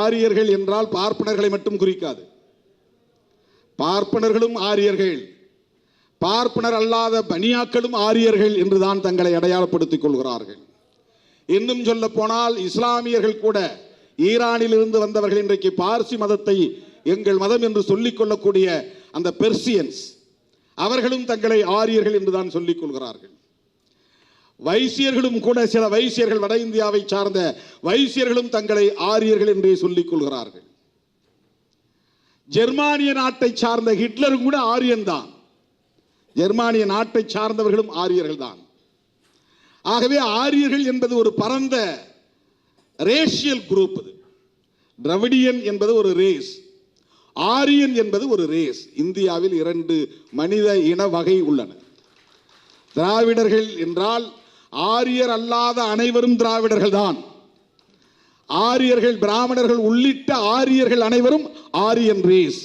ஆரியர்கள் என்றால் பார்ப்பனர்களை மட்டும் குறிக்காது. பார்ப்பனர்களும் ஆரியர்கள், பார்ப்பனர் அல்லாத பனியாக்களும் ஆரியர்கள் என்றுதான் தங்களை அடையாளப்படுத்திக் கொள்கிறார்கள். இன்னும் சொல்ல போனால் இஸ்லாமியர்கள் கூட ஈரானில் இருந்து வந்தவர்கள் இன்றைக்கு பார்சி மதத்தை எங்கள் மதம் என்று சொல்லிக் கொள்ளக்கூடிய அந்த பெர்சியன்ஸ், அவர்களும் தங்களை ஆரியர்கள் என்றுதான் சொல்லிக் கொள்கிறார்கள். வைசியர்களும் கூட, சில வைசியர்கள், வட இந்தியாவை சார்ந்த வைசியர்களும் தங்களை ஆரியர்கள் என்றே சொல்லிக் கொள்கிறார்கள். ஜெர்மானிய நாட்டை சார்ந்த ஹிட்லரும் கூட ஆரியன் தான். ஜெர்மானிய நாட்டை சார்ந்தவர்களும் ஆரியர்கள் தான். ஆகவே ஆரியர்கள் என்பது ஒரு பரந்த ரேஷியல் குரூப். திராவிடியன் என்பது ஒரு ரேஸ், ஆரியன் என்பது ஒரு ரேஸ். இந்தியாவில் 2 மனித இன வகை உள்ளன. திராவிடர்கள் என்றால் ஆரியர் அல்லாத அனைவரும் திராவிடர்கள் தான். ஆரியர்கள், பிராமணர்கள் உள்ளிட்ட ஆரியர்கள் அனைவரும் ஆரியன் ரேஸ்.